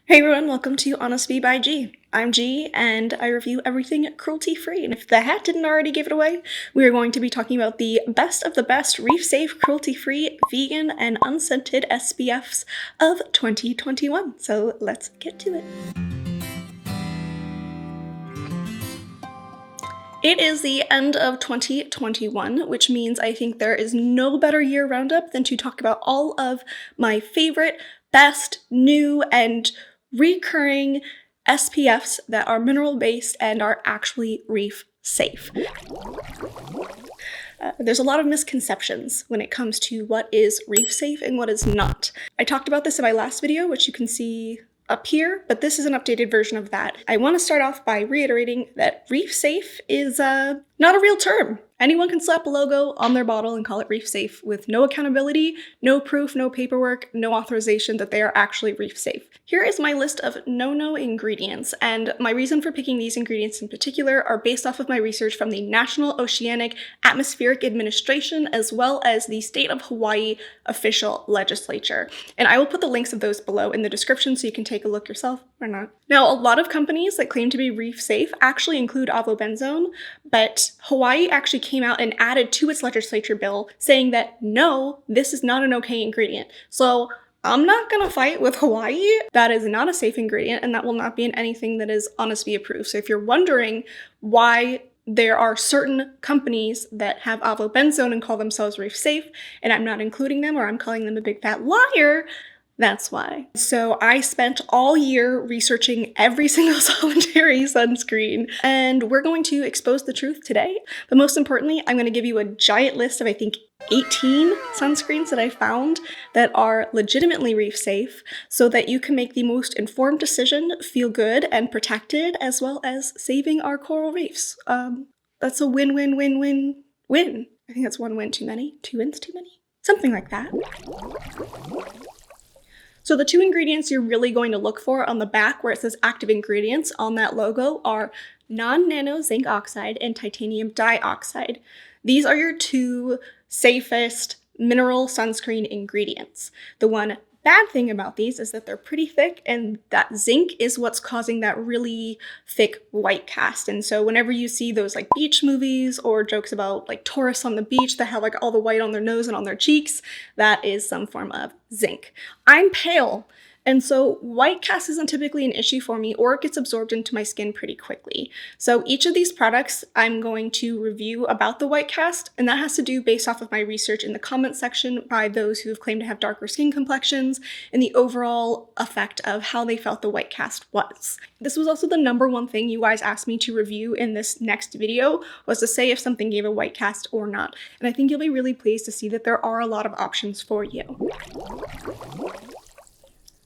Hey everyone, welcome to Honest Bee by G. I'm G, and I review everything cruelty-free, and if the hat didn't already give it away, we are going to be talking about the best of the best reef-safe, cruelty-free, vegan, and unscented SPFs of 2021. So let's get to it. It is the end of 2021, which means I think there is no better year roundup than to talk about all of my favorite, best, new, and recurring SPFs that are mineral-based and are actually reef safe. There's a lot of misconceptions when it comes to what is reef safe and what is not. I talked about this in my last video, which you can see up here, but this is an updated version of that. I want to start off by reiterating that reef safe is not a real term. Anyone can slap a logo on their bottle and call it reef safe with no accountability, no proof, no paperwork, no authorization that they are actually reef safe. Here is my list of no-no ingredients, and my reason for picking these ingredients in particular are based off of my research from the National Oceanic Atmospheric Administration as well as the State of Hawaii official legislature. And I will put the links of those below in the description so you can take a look yourself or not. Now, a lot of companies that claim to be reef safe actually include avobenzone, but Hawaii actually came out and added to its legislature bill saying that no, this is not an okay ingredient. So I'm not gonna fight with Hawaii. That is not a safe ingredient, and that will not be in anything that is Honest Bee approved. So if you're wondering why there are certain companies that have avobenzone and call themselves reef safe, and I'm not including them, or I'm calling them a big fat liar, that's why. So I spent all year researching every single solitary sunscreen, and we're going to expose the truth today. But most importantly, I'm going to give you a giant list of, I think, 18 sunscreens that I found that are legitimately reef safe so that you can make the most informed decision, feel good and protected, as well as saving our coral reefs. That's a win-win-win-win-win. I think that's one win too many, two wins too many, something like that. So the two ingredients you're really going to look for on the back where it says active ingredients on that logo are non-nano zinc oxide and titanium dioxide. These are your two safest mineral sunscreen ingredients. The one bad thing about these is that they're pretty thick, and that zinc is what's causing that really thick white cast. And so whenever you see those like beach movies or jokes about like tourists on the beach that have like all the white on their nose and on their cheeks, that is some form of zinc. I'm pale, and so white cast isn't typically an issue for me, or it gets absorbed into my skin pretty quickly. So each of these products I'm going to review about the white cast, and that has to do based off of my research in the comments section by those who have claimed to have darker skin complexions and the overall effect of how they felt the white cast was. This was also the number one thing you guys asked me to review in this next video, was to say if something gave a white cast or not. And I think you'll be really pleased to see that there are a lot of options for you.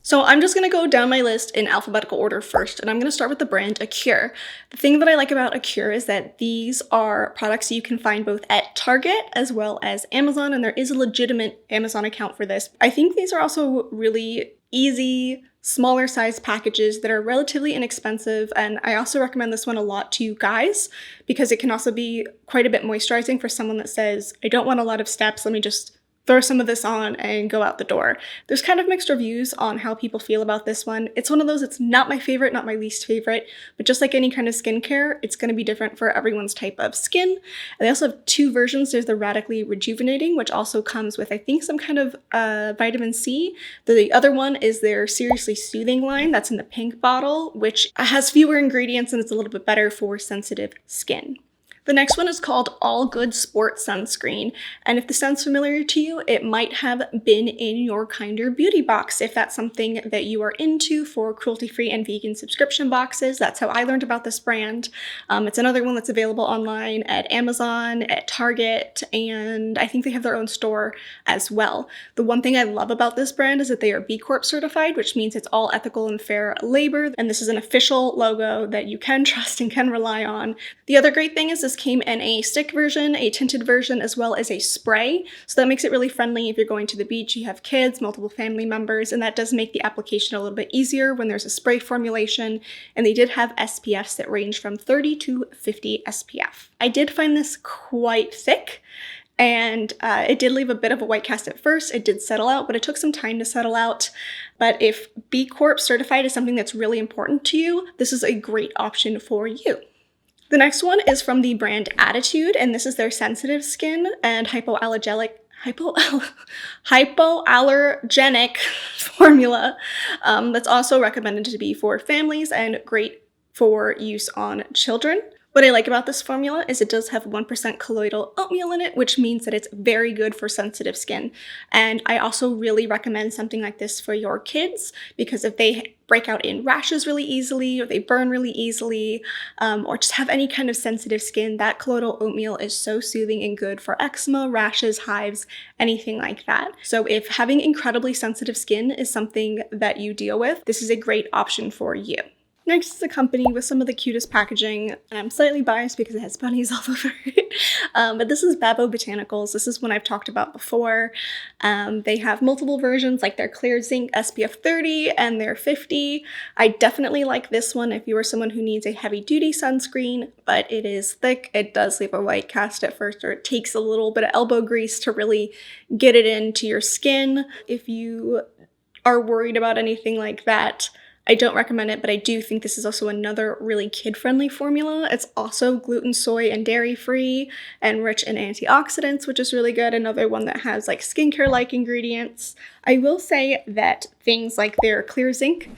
So I'm just going to go down my list in alphabetical order first, and I'm going to start with the brand Akir. The thing that I like about Akir is that these are products you can find both at Target as well as Amazon, and there is a legitimate Amazon account for this. I think these are also really easy, smaller size packages that are relatively inexpensive, and I also recommend this one a lot to guys because it can also be quite a bit moisturizing for someone that says, I don't want a lot of steps, let me just throw some of this on and go out the door. There's kind of mixed reviews on how people feel about this one. It's one of those, it's not my favorite, not my least favorite, but just like any kind of skincare, it's going to be different for everyone's type of skin. And they also have two versions. There's the Radically Rejuvenating, which also comes with, I think, some kind of vitamin C. The other one is their Seriously Soothing line. That's in the pink bottle, which has fewer ingredients and it's a little bit better for sensitive skin. The next one is called All Good Sport Sunscreen, and if this sounds familiar to you, it might have been in your Kinder beauty box if that's something that you are into for cruelty-free and vegan subscription boxes. That's how I learned about this brand. It's another one that's available online at Amazon, at Target, and I think they have their own store as well. The one thing I love about this brand is that they are B Corp certified, which means it's all ethical and fair labor, and this is an official logo that you can trust and can rely on. The other great thing is this came in a stick version, a tinted version, as well as a spray. So that makes it really friendly if you're going to the beach, you have kids, multiple family members, and that does make the application a little bit easier when there's a spray formulation. And they did have SPFs that range from 30 to 50 SPF. I did find this quite thick, And it did leave a bit of a white cast at first. It did settle out, but it took some time to settle out. But if B Corp certified is something that's really important to you, this is a great option for you. The next one is from the brand Attitude, and this is their sensitive skin and hypoallergenic formula that's also recommended to be for families and great for use on children. What I like about this formula is it does have 1% colloidal oatmeal in it, which means that it's very good for sensitive skin. And I also really recommend something like this for your kids, because if they break out in rashes really easily, or they burn really easily, or just have any kind of sensitive skin, that colloidal oatmeal is so soothing and good for eczema, rashes, hives, anything like that. So if having incredibly sensitive skin is something that you deal with, this is a great option for you. Next is a company with some of the cutest packaging, and I'm slightly biased because it has bunnies all over it. But this is Botanicals. This is one I've talked about before. They have multiple versions, like their Clear Zinc SPF 30 and their 50. I definitely like this one if you are someone who needs a heavy-duty sunscreen, but it is thick. It does leave a white cast at first, or it takes a little bit of elbow grease to really get it into your skin. If you are worried about anything like that, I don't recommend it, but I do think this is also another really kid-friendly formula. It's also gluten, soy, and dairy-free and rich in antioxidants, which is really good. Another one that has like skincare-like ingredients. I will say that things like their Clear Zinc,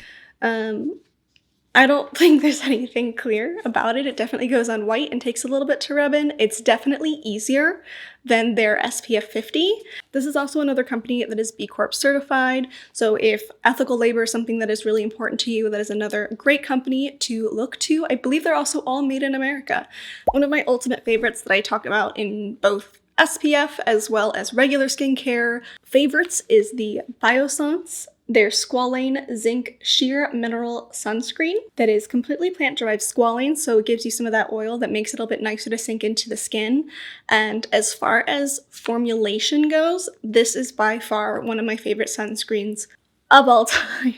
I don't think there's anything clear about it. It definitely goes on white and takes a little bit to rub in. It's definitely easier than their SPF 50. This is also another company that is B Corp certified. So if ethical labor is something that is really important to you, that is another great company to look to. I believe they're also all made in America. One of my ultimate favorites that I talk about in both SPF as well as regular skincare favorites is the Biossance, their Squalane Zinc Sheer Mineral Sunscreen that is completely plant-derived squalane, so it gives you some of that oil that makes it a little bit nicer to sink into the skin. And as far as formulation goes, this is by far one of my favorite sunscreens of all time,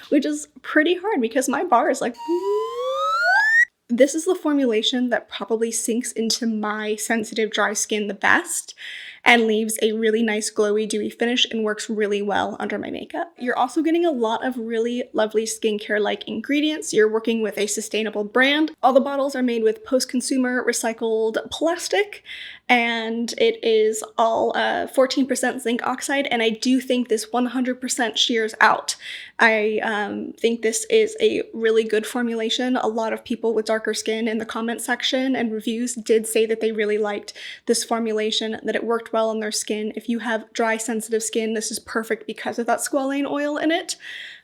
which is pretty hard because my bar is like... This is the formulation that probably sinks into my sensitive dry skin the best and leaves a really nice glowy dewy finish and works really well under my makeup. You're also getting a lot of really lovely skincare-like ingredients. You're working with a sustainable brand. All the bottles are made with post-consumer recycled plastic, and it is all 14% zinc oxide, and I do think this 100% shears out. I think this is a really good formulation. A lot of people with darker skin in the comment section and reviews did say that they really liked this formulation, that it worked well on their skin. If you have dry, sensitive skin, this is perfect because of that squalane oil in it.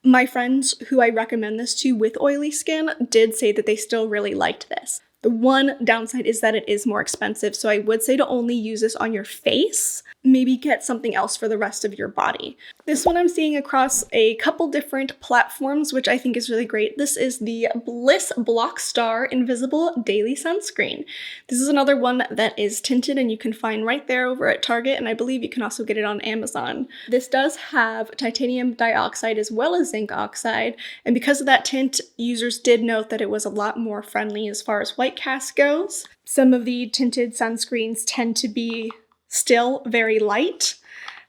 My friends who I recommend this to with oily skin did say that they still really liked this. The one downside is that it is more expensive, so I would say to only use this on your face. Maybe get something else for the rest of your body. This one I'm seeing across a couple different platforms, which I think is really great. This is the Bliss Block Star Invisible Daily Sunscreen. This is another one that is tinted and you can find right there over at Target, and I believe you can also get it on Amazon. This does have titanium dioxide as well as zinc oxide, and because of that tint, users did note that it was a lot more friendly as far as white cast goes. Some of the tinted sunscreens tend to be still very light.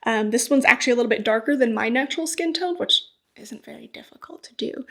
This one's actually a little bit darker than my natural skin tone, which isn't very difficult to do.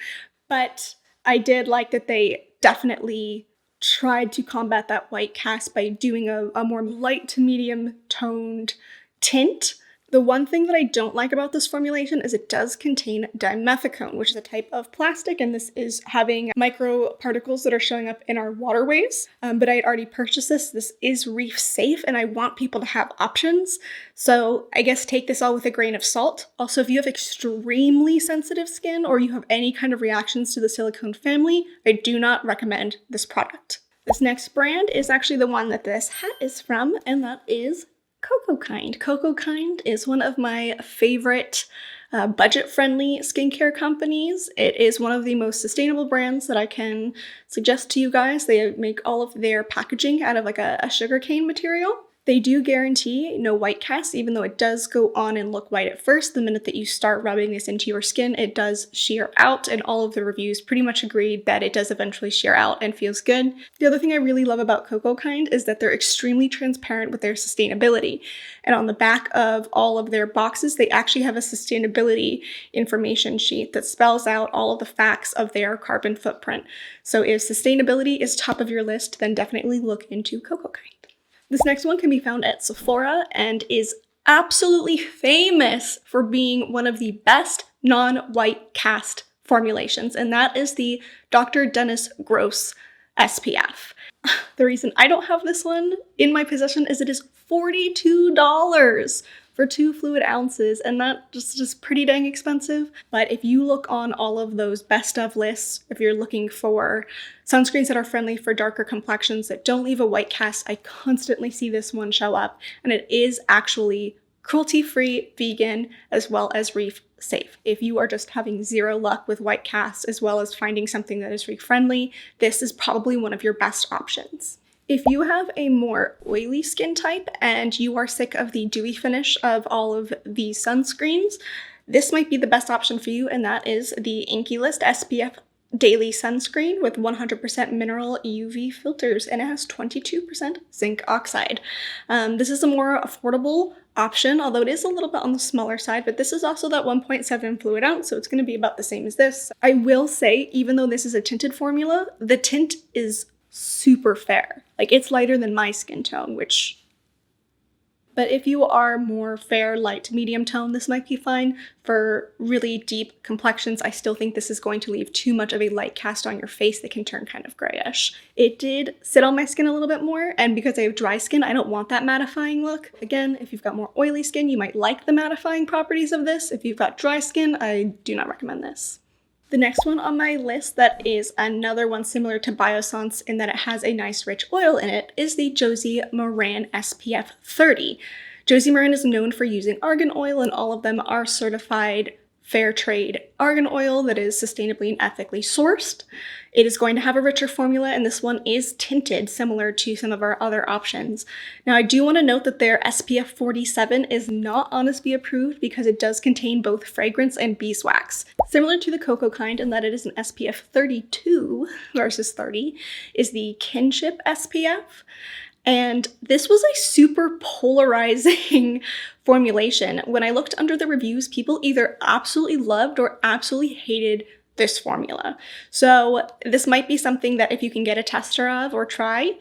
But I did like that they definitely tried to combat that white cast by doing a more light to medium toned tint. The one thing that I don't like about this formulation is it does contain dimethicone, which is a type of plastic, and this is having microparticles that are showing up in our waterways. But I had already purchased this. This is reef safe, and I want people to have options. So I guess take this all with a grain of salt. Also, if you have extremely sensitive skin or you have any kind of reactions to the silicone family, I do not recommend this product. This next brand is actually the one that this hat is from, and that is Cocokind. Cocokind is one of my favorite budget-friendly skincare companies. It is one of the most sustainable brands that I can suggest to you guys. They make all of their packaging out of like a sugarcane material. They do guarantee no white cast, even though it does go on and look white at first. The minute that you start rubbing this into your skin, it does sheer out, and all of the reviews pretty much agreed that it does eventually sheer out and feels good. The other thing I really love about Cocokind is that they're extremely transparent with their sustainability. And on the back of all of their boxes, they actually have a sustainability information sheet that spells out all of the facts of their carbon footprint. So if sustainability is top of your list, then definitely look into Cocokind. This next one can be found at Sephora and is absolutely famous for being one of the best non-white cast formulations, and that is the Dr. Dennis Gross SPF. The reason I don't have this one in my possession is it is $42 for 2 fluid ounces, and that just pretty dang expensive. But if you look on all of those best of lists, if you're looking for sunscreens that are friendly for darker complexions that don't leave a white cast, I constantly see this one show up, and it is actually cruelty-free, vegan, as well as reef safe. If you are just having zero luck with white casts, as well as finding something that is reef friendly, this is probably one of your best options. If you have a more oily skin type and you are sick of the dewy finish of all of the sunscreens, this might be the best option for you, and that is the Inky List SPF Daily Sunscreen with 100% mineral UV filters, and it has 22% zinc oxide. This is a more affordable option, although it is a little bit on the smaller side, but this is also that 1.7 fluid ounce, so it's going to be about the same as this. I will say, even though this is a tinted formula, the tint is super fair. Like, it's lighter than my skin tone, but if you are more fair, light, medium tone, this might be fine. For really deep complexions, I still think this is going to leave too much of a light cast on your face that can turn kind of grayish. It did sit on my skin a little bit more, and because I have dry skin, I don't want that mattifying look. Again, if you've got more oily skin, you might like the mattifying properties of this. If you've got dry skin, I do not recommend this. The next one on my list that is another one similar to Biossance in that it has a nice rich oil in it is the Josie Maran SPF 30. Josie Maran is known for using argan oil, and all of them are certified fair trade argan oil that is sustainably and ethically sourced. It is going to have a richer formula, and this one is tinted, similar to some of our other options. Now, I do want to note that their SPF 47 is not Honestbee approved because it does contain both fragrance and beeswax. Similar to the Cocokind in that it is an SPF 32 versus 30, is the Kinship SPF. And this was a super polarizing formulation. When I looked under the reviews, people either absolutely loved or absolutely hated this formula. So this might be something that if you can get a tester of or try,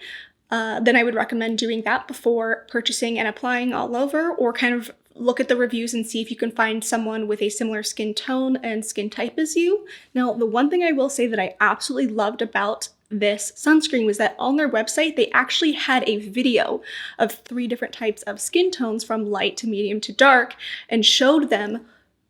then I would recommend doing that before purchasing and applying all over, or kind of look at the reviews and see if you can find someone with a similar skin tone and skin type as you. Now, the one thing I will say that I absolutely loved about this sunscreen was that on their website, they actually had a video of 3 different types of skin tones from light to medium to dark, and showed them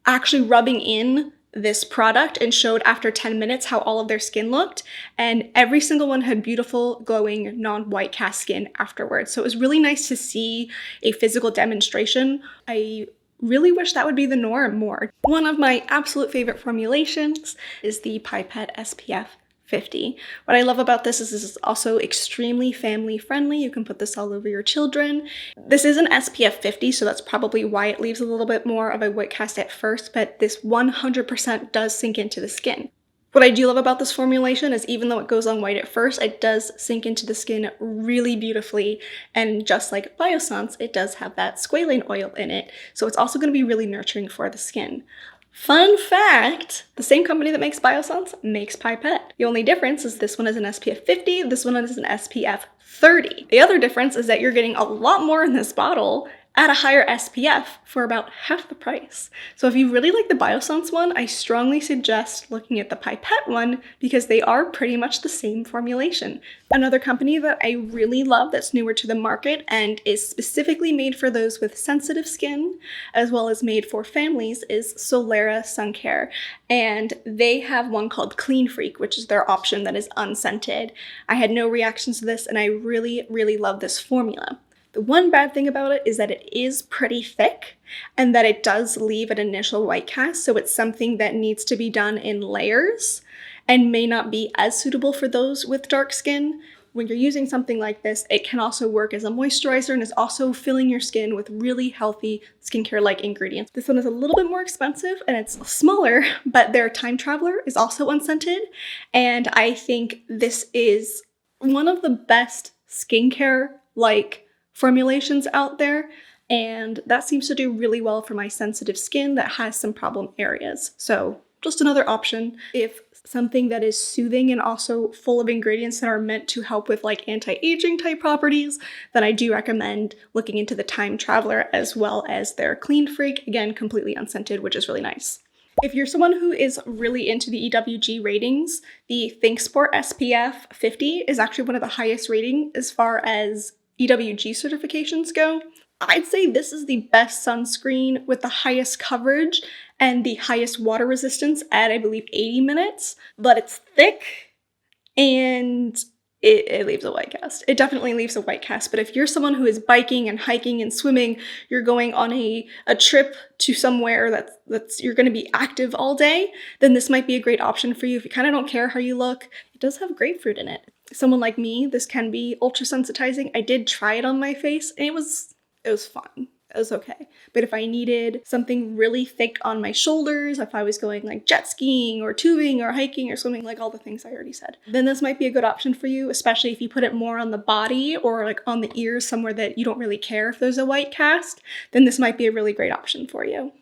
actually rubbing in this product, and showed after 10 minutes how all of their skin looked, and every single one had beautiful, glowing, non-white cast skin afterwards. So it was really nice to see a physical demonstration. I really wish that would be the norm more. One of my absolute favorite formulations is the Pipette SPF 50. What I love about this is also extremely family friendly. You can put this all over your children. This is an SPF 50, so that's probably why it leaves a little bit more of a white cast at first, but this 100% does sink into the skin. What I do love about this formulation is even though it goes on white at first, it does sink into the skin really beautifully, and just like Biossance, it does have that squalane oil in it, so it's also going to be really nurturing for the skin. Fun fact, the same company that makes Biossance makes Pipette. The only difference is this one is an SPF 50, this one is an SPF 30. The other difference is that you're getting a lot more in this bottle at a higher SPF for about half the price. So if you really like the Biossance one, I strongly suggest looking at the Pipette one because they are pretty much the same formulation. Another company that I really love that's newer to the market and is specifically made for those with sensitive skin, as well as made for families, is Solera sun care. And they have one called Clean Freak, which is their option that is unscented. I had no reactions to this, and I really, really love this formula. The one bad thing about it is that it is pretty thick and that it does leave an initial white cast, so it's something that needs to be done in layers and may not be as suitable for those with dark skin. when you're using something like this, it can also work as a moisturizer and is also filling your skin with really healthy skincare-like ingredients. This one is a little bit more expensive and it's smaller, but their Time Traveler is also unscented. And I think this is one of the best skincare-like formulations out there. And that seems to do really well for my sensitive skin that has some problem areas. So just another option. If something that is soothing and also full of ingredients that are meant to help with like anti-aging type properties, then I do recommend looking into the Time Traveler as well as their Clean Freak, again, completely unscented, which is really nice. If you're someone who is really into the EWG ratings, the Thinksport SPF 50 is actually one of the highest rating as far as EWG certifications go. I'd say this is the best sunscreen with the highest coverage and the highest water resistance at, I believe, 80 minutes, but it's thick and it leaves a white cast. It definitely leaves a white cast, but if you're someone who is biking and hiking and swimming, you're going on a trip to somewhere that's you're going to be active all day, then this might be a great option for you. If you kind of don't care how you look, it does have grapefruit in it. Someone like me, this can be ultra sensitizing. I did try it on my face and it was fun. It was okay. But if I needed something really thick on my shoulders, if I was going like jet skiing or tubing or hiking or swimming, like all the things I already said, then this might be a good option for you, especially if you put it more on the body or like on the ears, somewhere that you don't really care if there's a white cast, then this might be a really great option for you.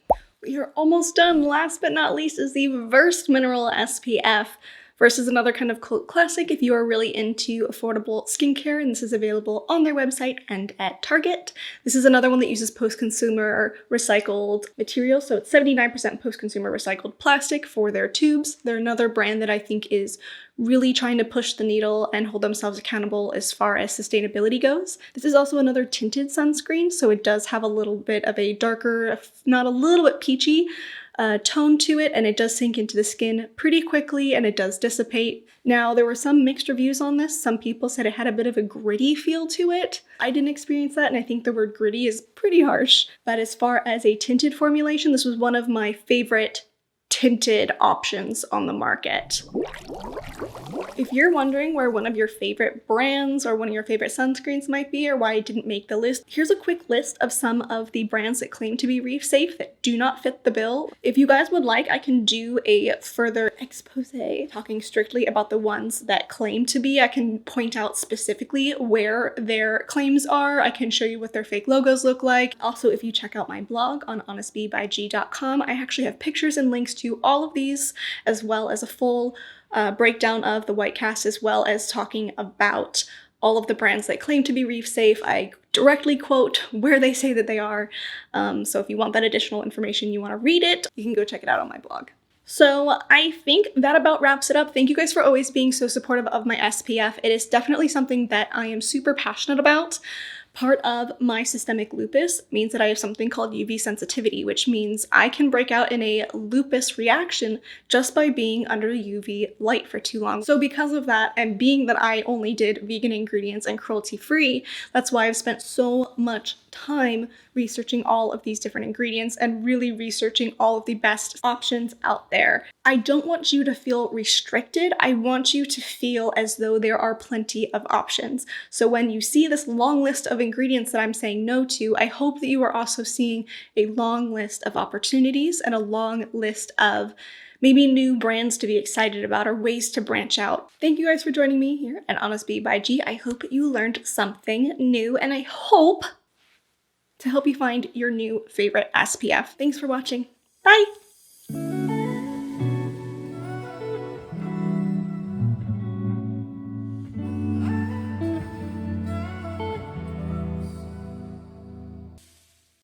We are almost done. Last but not least is the Versed Mineral SPF. Versed is another kind of cult classic if you are really into affordable skincare, and this is available on their website and at Target. This is another one that uses post-consumer recycled material, so it's 79% post-consumer recycled plastic for their tubes. They're another brand that I think is really trying to push the needle and hold themselves accountable as far as sustainability goes. This is also another tinted sunscreen, so it does have a little bit of a darker, if not a little bit peachy, tone to it, and it does sink into the skin pretty quickly and it does dissipate. Now, there were some mixed reviews on this. Some people said it had a bit of a gritty feel to it. I didn't experience that, and I think the word gritty is pretty harsh. But as far as a tinted formulation, this was one of my favorite tinted options on the market. If you're wondering where one of your favorite brands or one of your favorite sunscreens might be or why it didn't make the list, here's a quick list of some of the brands that claim to be reef safe that do not fit the bill. If you guys would like, I can do a further expose talking strictly about the ones that claim to be. I can point out specifically where their claims are. I can show you what their fake logos look like. Also, if you check out my blog on honestbeebyg.com, I actually have pictures and links to all of these, as well as a full breakdown of the white cast, as well as talking about all of the brands that claim to be reef safe. I directly quote where they say that they are. So if you want that additional information, you want to read it, you can go check it out on my blog. So I think that about wraps it up. Thank you guys for always being so supportive of my SPF. It is definitely something that I am super passionate about. Part of my systemic lupus means that I have something called UV sensitivity, which means I can break out in a lupus reaction just by being under UV light for too long. So because of that, and being that I only did vegan ingredients and cruelty-free, that's why I've spent so much time researching all of these different ingredients and really researching all of the best options out there. I don't want you to feel restricted. I want you to feel as though there are plenty of options. So when you see this long list of ingredients that I'm saying no to, I hope that you are also seeing a long list of opportunities and a long list of maybe new brands to be excited about or ways to branch out. Thank you guys for joining me here at Honest Bee by G. I hope you learned something new, and I hope to help you find your new favorite SPF. Thanks for watching. Bye!